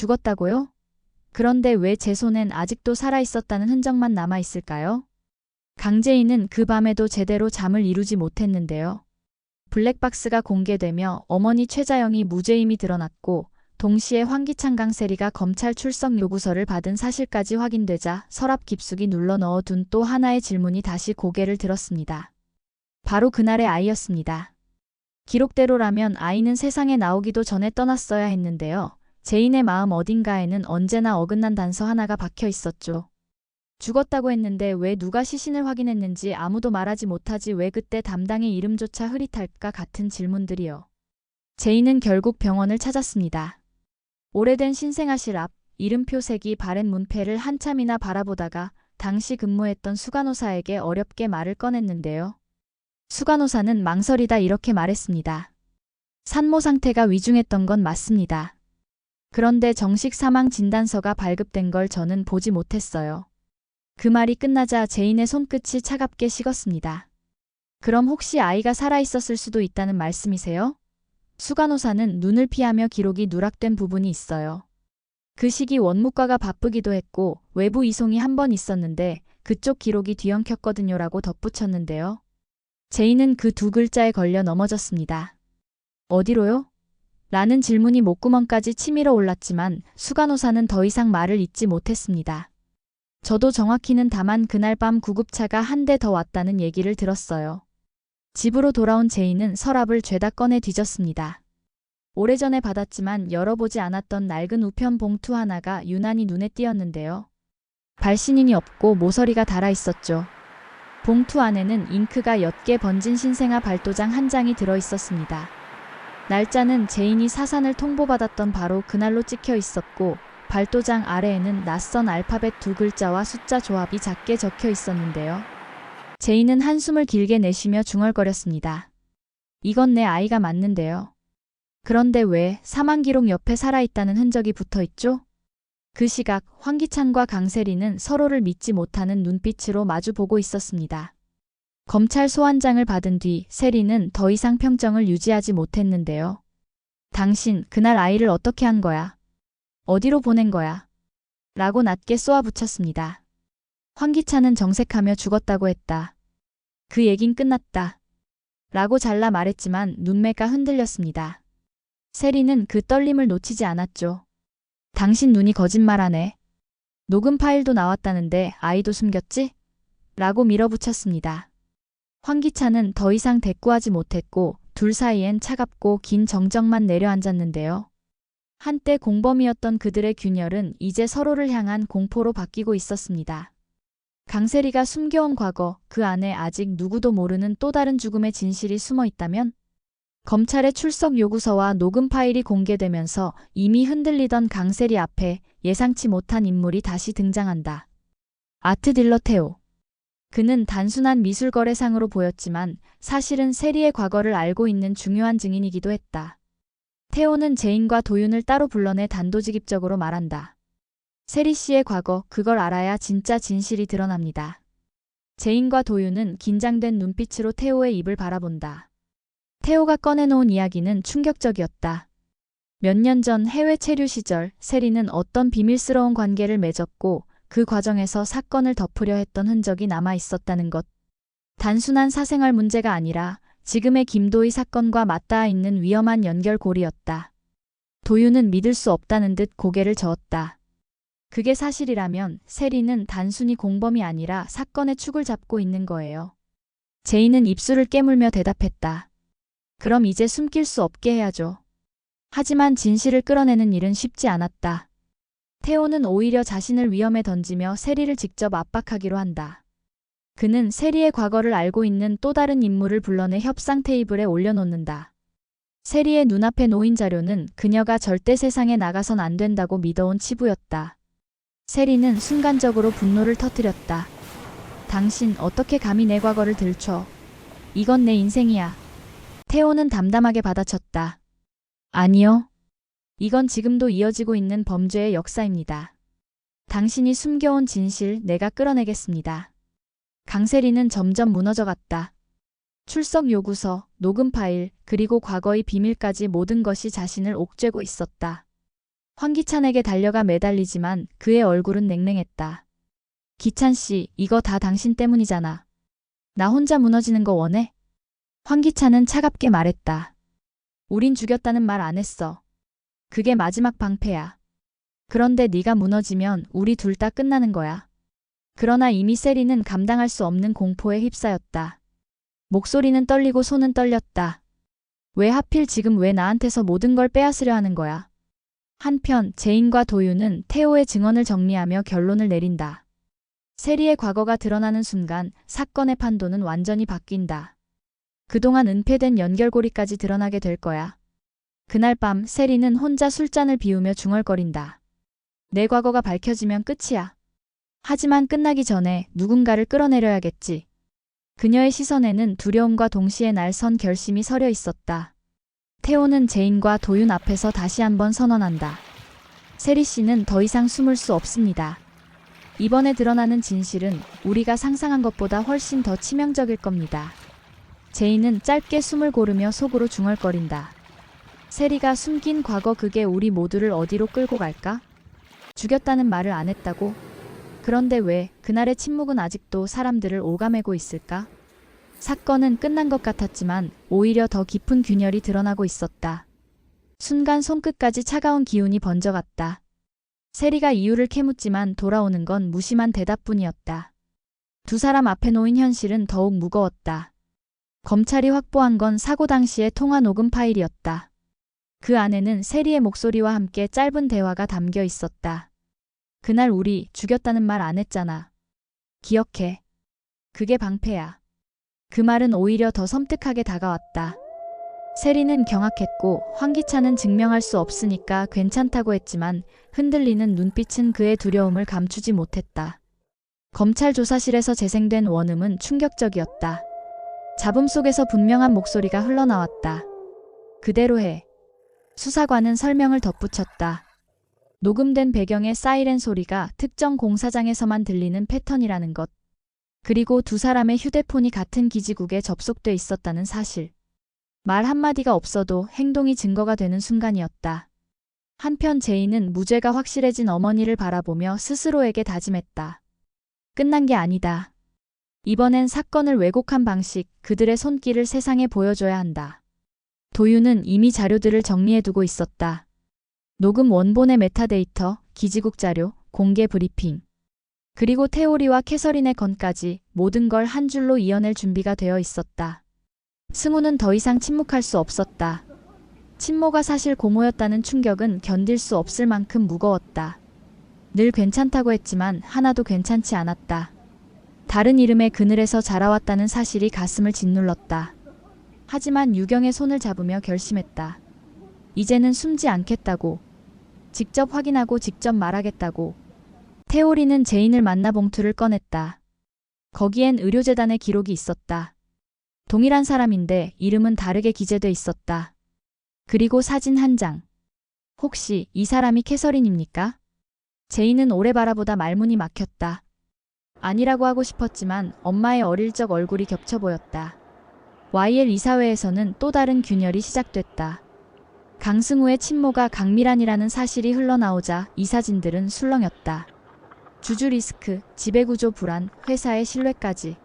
죽었다고요? 그런데 왜 제 손엔 아직도 살아있었다는 흔적만 남아있을까요? 강재인은 그 밤에도 제대로 잠을 이루지 못했는데요. 블랙박스가 공개되며 어머니 최자영이 무죄임이 드러났고 동시에 황기찬 강세리가 검찰 출석 요구서를 받은 사실까지 확인되자 서랍 깊숙이 눌러 넣어둔 또 하나의 질문이 다시 고개를 들었습니다. 바로 그날의 아이였습니다. 기록대로라면 아이는 세상에 나오기도 전에 떠났어야 했는데요. 재인의 마음 어딘가에는 언제나 어긋난 단서 하나가 박혀 있었죠. 죽었다고 했는데 왜 누가 시신을 확인했는지 아무도 말하지 못하지, 왜 그때 담당의 이름조차 흐릿할까 같은 질문들이요. 재인은 결국 병원을 찾았습니다. 오래된 신생아실 앞 이름표 색이 바랜 문패를 한참이나 바라보다가 당시 근무했던 수간호사에게 어렵게 말을 꺼냈는데요. 수간호사는 망설이다 이렇게 말했습니다. 산모 상태가 위중했던 건 맞습니다. 그런데 정식 사망 진단서가 발급된 걸 저는 보지 못했어요. 그 말이 끝나자 재인의 손끝이 차갑게 식었습니다. 그럼 혹시 아이가 살아있었을 수도 있다는 말씀이세요? 수간호사는 눈을 피하며 기록이 누락된 부분이 있어요. 그 시기 원무과가 바쁘기도 했고 외부 이송이 한 번 있었는데 그쪽 기록이 뒤엉켰거든요 라고 덧붙였는데요. 재인은 그 두 글자에 걸려 넘어졌습니다. 어디로요? 라는 질문이 목구멍까지 치밀어 올랐지만 수간호사는 더 이상 말을 잇지 못했습니다. 저도 정확히는 다만 그날 밤 구급차가 한 대 더 왔다는 얘기를 들었어요. 집으로 돌아온 재인은 서랍을 죄다 꺼내 뒤졌습니다. 오래전에 받았지만 열어보지 않았던 낡은 우편 봉투 하나가 유난히 눈에 띄었는데요. 발신인이 없고 모서리가 달아 있었죠. 봉투 안에는 잉크가 옅게 번진 신생아 발도장 한 장이 들어 있었습니다. 날짜는 재인이 사산을 통보받았던 바로 그날로 찍혀 있었고 발도장 아래에는 낯선 알파벳 두 글자와 숫자 조합이 작게 적혀 있었는데요. 재인은 한숨을 길게 내쉬며 중얼거렸습니다. 이건 내 아이가 맞는데요. 그런데 왜 사망기록 옆에 살아있다는 흔적이 붙어있죠? 그 시각 황기찬과 강세리는 서로를 믿지 못하는 눈빛으로 마주보고 있었습니다. 검찰 소환장을 받은 뒤 세리는 더 이상 평정을 유지하지 못했는데요. 당신 그날 아이를 어떻게 한 거야? 어디로 보낸 거야? 라고 낮게 쏘아붙였습니다. 황기찬은 정색하며 죽었다고 했다. 그 얘긴 끝났다. 라고 잘라 말했지만 눈매가 흔들렸습니다. 세리는 그 떨림을 놓치지 않았죠. 당신 눈이 거짓말하네. 녹음 파일도 나왔다는데 아이도 숨겼지? 라고 밀어붙였습니다. 황기찬은 더 이상 대꾸하지 못했고 둘 사이엔 차갑고 긴 정적만 내려앉았는데요. 한때 공범이었던 그들의 균열은 이제 서로를 향한 공포로 바뀌고 있었습니다. 강세리가 숨겨온 과거, 그 안에 아직 누구도 모르는 또 다른 죽음의 진실이 숨어 있다면? 검찰의 출석 요구서와 녹음 파일이 공개되면서 이미 흔들리던 강세리 앞에 예상치 못한 인물이 다시 등장한다. 아트 딜러 테오. 그는 단순한 미술거래상으로 보였지만 사실은 세리의 과거를 알고 있는 중요한 증인이기도 했다. 태호는 재인과 도윤을 따로 불러내 단도직입적으로 말한다. 세리 씨의 과거, 그걸 알아야 진짜 진실이 드러납니다. 재인과 도윤은 긴장된 눈빛으로 태호의 입을 바라본다. 태호가 꺼내놓은 이야기는 충격적이었다. 몇 년 전 해외 체류 시절 세리는 어떤 비밀스러운 관계를 맺었고 그 과정에서 사건을 덮으려 했던 흔적이 남아 있었다는 것. 단순한 사생활 문제가 아니라 지금의 김도희 사건과 맞닿아 있는 위험한 연결고리였다. 도윤은 믿을 수 없다는 듯 고개를 저었다. 그게 사실이라면 세리는 단순히 공범이 아니라 사건의 축을 잡고 있는 거예요. 제이는 입술을 깨물며 대답했다. 그럼 이제 숨길 수 없게 해야죠. 하지만 진실을 끌어내는 일은 쉽지 않았다. 태호는 오히려 자신을 위험에 던지며 세리를 직접 압박하기로 한다. 그는 세리의 과거를 알고 있는 또 다른 인물을 불러내 협상 테이블에 올려놓는다. 세리의 눈앞에 놓인 자료는 그녀가 절대 세상에 나가선 안 된다고 믿어온 치부였다. 세리는 순간적으로 분노를 터뜨렸다. 당신 어떻게 감히 내 과거를 들춰? 이건 내 인생이야. 태호는 담담하게 받아쳤다. 아니요. 이건 지금도 이어지고 있는 범죄의 역사입니다. 당신이 숨겨온 진실 내가 끌어내겠습니다. 강세리는 점점 무너져갔다. 출석 요구서, 녹음 파일, 그리고 과거의 비밀까지 모든 것이 자신을 옥죄고 있었다. 황기찬에게 달려가 매달리지만 그의 얼굴은 냉랭했다. 기찬 씨, 이거 다 당신 때문이잖아. 나 혼자 무너지는 거 원해? 황기찬은 차갑게 말했다. 우린 죽였다는 말 안 했어. 그게 마지막 방패야. 그런데 네가 무너지면 우리 둘 다 끝나는 거야. 그러나 이미 세리는 감당할 수 없는 공포에 휩싸였다. 목소리는 떨리고 손은 떨렸다. 왜 하필 지금 왜 나한테서 모든 걸 빼앗으려 하는 거야? 한편 제인과 도윤은 태호의 증언을 정리하며 결론을 내린다. 세리의 과거가 드러나는 순간 사건의 판도는 완전히 바뀐다. 그동안 은폐된 연결고리까지 드러나게 될 거야. 그날 밤 세리는 혼자 술잔을 비우며 중얼거린다. 내 과거가 밝혀지면 끝이야. 하지만 끝나기 전에 누군가를 끌어내려야겠지. 그녀의 시선에는 두려움과 동시에 날선 결심이 서려 있었다. 태호는 제인과 도윤 앞에서 다시 한번 선언한다. 세리 씨는 더 이상 숨을 수 없습니다. 이번에 드러나는 진실은 우리가 상상한 것보다 훨씬 더 치명적일 겁니다. 제인은 짧게 숨을 고르며 속으로 중얼거린다. 세리가 숨긴 과거, 그게 우리 모두를 어디로 끌고 갈까? 죽였다는 말을 안 했다고? 그런데 왜 그날의 침묵은 아직도 사람들을 오가매고 있을까? 사건은 끝난 것 같았지만 오히려 더 깊은 균열이 드러나고 있었다. 순간 손끝까지 차가운 기운이 번져갔다. 세리가 이유를 캐묻지만 돌아오는 건 무심한 대답뿐이었다. 두 사람 앞에 놓인 현실은 더욱 무거웠다. 검찰이 확보한 건 사고 당시의 통화 녹음 파일이었다. 그 안에는 세리의 목소리와 함께 짧은 대화가 담겨 있었다. 그날 우리 죽였다는 말 안 했잖아. 기억해. 그게 방패야. 그 말은 오히려 더 섬뜩하게 다가왔다. 세리는 경악했고 황기찬은 증명할 수 없으니까 괜찮다고 했지만 흔들리는 눈빛은 그의 두려움을 감추지 못했다. 검찰 조사실에서 재생된 원음은 충격적이었다. 잡음 속에서 분명한 목소리가 흘러나왔다. 그대로 해. 수사관은 설명을 덧붙였다. 녹음된 배경의 사이렌 소리가 특정 공사장에서만 들리는 패턴이라는 것. 그리고 두 사람의 휴대폰이 같은 기지국에 접속돼 있었다는 사실. 말 한마디가 없어도 행동이 증거가 되는 순간이었다. 한편 제인은 무죄가 확실해진 어머니를 바라보며 스스로에게 다짐했다. 끝난 게 아니다. 이번엔 사건을 왜곡한 방식, 그들의 손길을 세상에 보여줘야 한다. 도윤은 이미 자료들을 정리해두고 있었다. 녹음 원본의 메타데이터, 기지국 자료, 공개 브리핑. 그리고 태오리와 캐서린의 건까지 모든 걸 한 줄로 이어낼 준비가 되어 있었다. 승우는 더 이상 침묵할 수 없었다. 친모가 사실 고모였다는 충격은 견딜 수 없을 만큼 무거웠다. 늘 괜찮다고 했지만 하나도 괜찮지 않았다. 다른 이름의 그늘에서 자라왔다는 사실이 가슴을 짓눌렀다. 하지만 유경의 손을 잡으며 결심했다. 이제는 숨지 않겠다고. 직접 확인하고 직접 말하겠다고. 태오리는 제인을 만나 봉투를 꺼냈다. 거기엔 의료재단의 기록이 있었다. 동일한 사람인데 이름은 다르게 기재돼 있었다. 그리고 사진 한 장. 혹시 이 사람이 캐서린입니까? 제인은 오래 바라보다 말문이 막혔다. 아니라고 하고 싶었지만 엄마의 어릴 적 얼굴이 겹쳐 보였다. YL 이사회에서는 또 다른 균열이 시작됐다. 강승우의 친모가 강미란이라는 사실이 흘러나오자 이 사진들은 술렁였다. 주주 리스크, 지배구조 불안, 회사의 신뢰까지.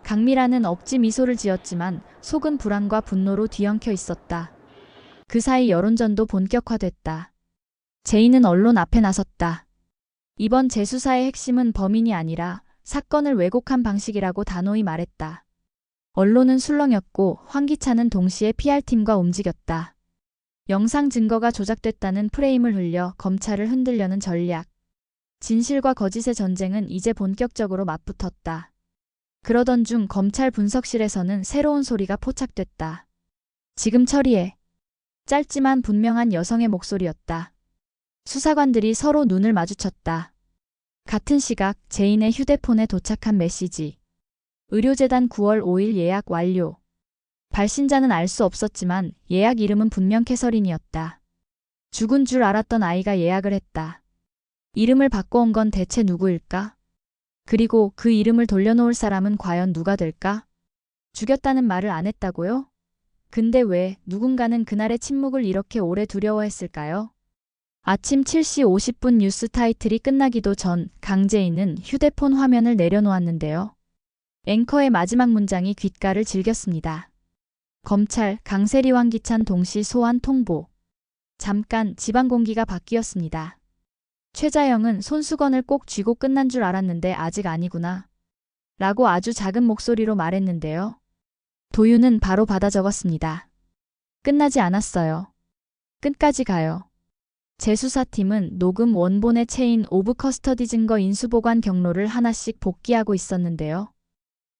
강미란은 억지 미소를 지었지만 속은 불안과 분노로 뒤엉켜 있었다. 그 사이 여론전도 본격화됐다. 제인은 언론 앞에 나섰다. 이번 재수사의 핵심은 범인이 아니라 사건을 왜곡한 방식이라고 단호히 말했다. 언론은 술렁였고 황기찬은 동시에 PR팀과 움직였다. 영상 증거가 조작됐다는 프레임을 흘려 검찰을 흔들려는 전략. 진실과 거짓의 전쟁은 이제 본격적으로 맞붙었다. 그러던 중 검찰 분석실에서는 새로운 소리가 포착됐다. 지금 처리해. 짧지만 분명한 여성의 목소리였다. 수사관들이 서로 눈을 마주쳤다. 같은 시각 제인의 휴대폰에 도착한 메시지. 의료재단 9월 5일 예약 완료. 발신자는 알 수 없었지만 예약 이름은 분명 캐서린이었다. 죽은 줄 알았던 아이가 예약을 했다. 이름을 바꿔온 건 대체 누구일까? 그리고 그 이름을 돌려놓을 사람은 과연 누가 될까? 죽였다는 말을 안 했다고요? 근데 왜 누군가는 그날의 침묵을 이렇게 오래 두려워했을까요? 아침 7시 50분 뉴스 타이틀이 끝나기도 전 강재인은 휴대폰 화면을 내려놓았는데요. 앵커의 마지막 문장이 귓가를 즐겼습니다. 검찰, 강세리 황기찬 동시 소환 통보. 잠깐 집안 공기가 바뀌었습니다. 최자영은 손수건을 꼭 쥐고 끝난 줄 알았는데 아직 아니구나. 라고 아주 작은 목소리로 말했는데요. 도윤은 바로 받아 적었습니다. 끝나지 않았어요. 끝까지 가요. 재수사팀은 녹음 원본의 체인 오브 커스터디 증거 인수보관 경로를 하나씩 복기하고 있었는데요.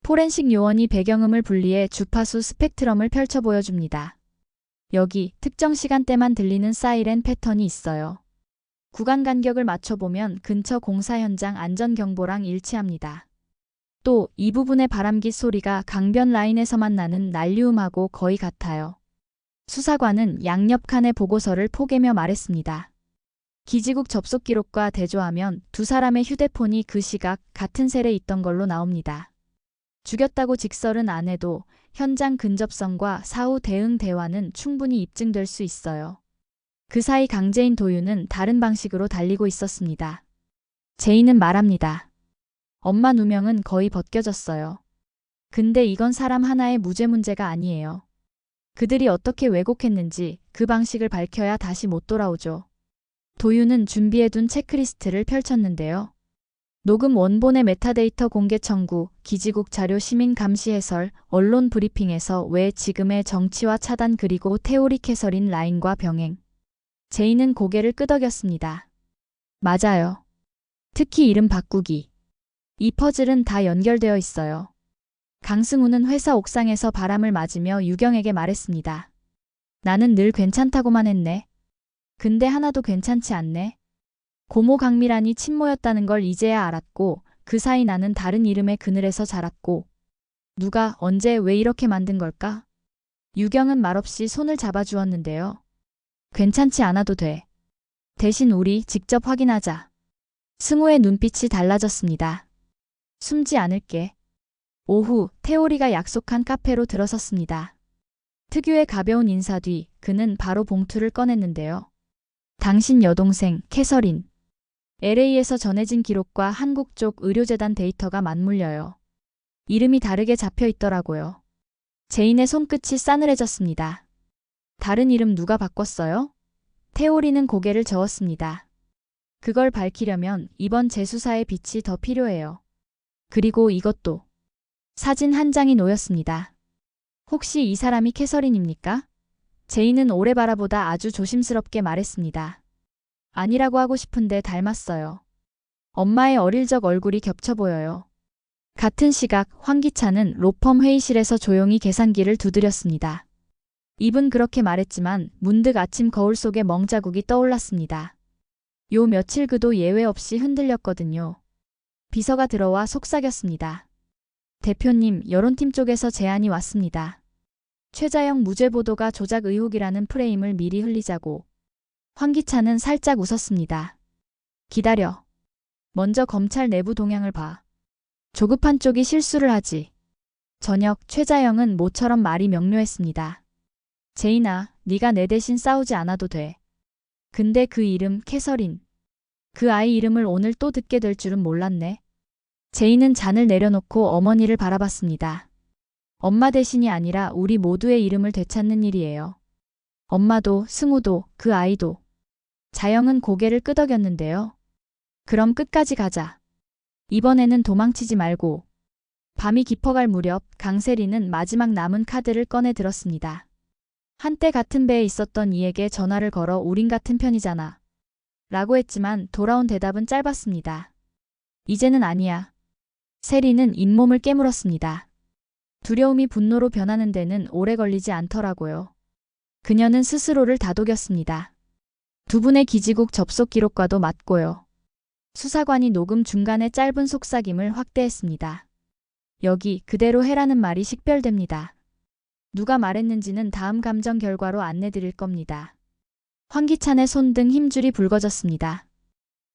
포렌식 요원이 배경음을 분리해 주파수 스펙트럼을 펼쳐 보여줍니다. 여기 특정 시간대만 들리는 사이렌 패턴이 있어요. 구간 간격을 맞춰보면 근처 공사 현장 안전경보랑 일치합니다. 또 이 부분의 바람기 소리가 강변 라인에서만 나는 난리음하고 거의 같아요. 수사관은 양옆 칸의 보고서를 포개며 말했습니다. 기지국 접속 기록과 대조하면 두 사람의 휴대폰이 그 시각 같은 셀에 있던 걸로 나옵니다. 죽였다고 직설은 안 해도 현장 근접성과 사후 대응 대화는 충분히 입증될 수 있어요. 그 사이 강재인 도윤은 다른 방식으로 달리고 있었습니다. 제인은 말합니다. 엄마 누명은 거의 벗겨졌어요. 근데 이건 사람 하나의 무죄 문제가 아니에요. 그들이 어떻게 왜곡했는지 그 방식을 밝혀야 다시 못 돌아오죠. 도윤은 준비해둔 체크리스트를 펼쳤는데요. 녹음 원본의 메타데이터 공개 청구, 기지국 자료 시민 감시 해설, 언론 브리핑에서 왜 지금의 정치와 차단 그리고 테오릭 해설인 라인과 병행. 제인은 고개를 끄덕였습니다. 맞아요. 특히 이름 바꾸기. 이 퍼즐은 다 연결되어 있어요. 강승우는 회사 옥상에서 바람을 맞으며 유경에게 말했습니다. 나는 늘 괜찮다고만 했네. 근데 하나도 괜찮지 않네. 고모 강미란이 친모였다는 걸 이제야 알았고 그 사이 나는 다른 이름의 그늘에서 자랐고 누가 언제 왜 이렇게 만든 걸까? 유경은 말없이 손을 잡아주었는데요. 괜찮지 않아도 돼. 대신 우리 직접 확인하자. 승우의 눈빛이 달라졌습니다. 숨지 않을게. 오후 태오리가 약속한 카페로 들어섰습니다. 특유의 가벼운 인사 뒤 그는 바로 봉투를 꺼냈는데요. 당신 여동생 캐서린. LA에서 전해진 기록과 한국 쪽 의료재단 데이터가 맞물려요. 이름이 다르게 잡혀 있더라고요. 제인의 손끝이 싸늘해졌습니다. 다른 이름 누가 바꿨어요? 태오리는 고개를 저었습니다. 그걸 밝히려면 이번 재수사의 빛이 더 필요해요. 그리고 이것도. 사진 한 장이 놓였습니다. 혹시 이 사람이 캐서린입니까? 제인은 오래 바라보다 아주 조심스럽게 말했습니다. 아니라고 하고 싶은데 닮았어요. 엄마의 어릴 적 얼굴이 겹쳐 보여요. 같은 시각 황기찬은 로펌 회의실에서 조용히 계산기를 두드렸습니다. 입은 그렇게 말했지만 문득 아침 거울 속에 멍자국이 떠올랐습니다. 요 며칠 그도 예외 없이 흔들렸거든요. 비서가 들어와 속삭였습니다. 대표님, 여론팀 쪽에서 제안이 왔습니다. 최자영 무죄 보도가 조작 의혹이라는 프레임을 미리 흘리자고. 황기찬은 살짝 웃었습니다. 기다려. 먼저 검찰 내부 동향을 봐. 조급한 쪽이 실수를 하지. 저녁 최자영은 모처럼 말이 명료했습니다. 제인아, 네가 내 대신 싸우지 않아도 돼. 근데 그 이름 캐서린. 그 아이 이름을 오늘 또 듣게 될 줄은 몰랐네. 제인은 잔을 내려놓고 어머니를 바라봤습니다. 엄마 대신이 아니라 우리 모두의 이름을 되찾는 일이에요. 엄마도, 승우도, 그 아이도. 자영은 고개를 끄덕였는데요. 그럼 끝까지 가자. 이번에는 도망치지 말고. 밤이 깊어갈 무렵 강세리는 마지막 남은 카드를 꺼내 들었습니다. 한때 같은 배에 있었던 이에게 전화를 걸어 우린 같은 편이잖아. 라고 했지만 돌아온 대답은 짧았습니다. 이제는 아니야. 세리는 잇몸을 깨물었습니다. 두려움이 분노로 변하는 데는 오래 걸리지 않더라고요. 그녀는 스스로를 다독였습니다. 두 분의 기지국 접속 기록과도 맞고요. 수사관이 녹음 중간에 짧은 속삭임을 확대했습니다. 여기 그대로 해라는 말이 식별됩니다. 누가 말했는지는 다음 감정 결과로 안내드릴 겁니다. 황기찬의 손등 힘줄이 붉어졌습니다.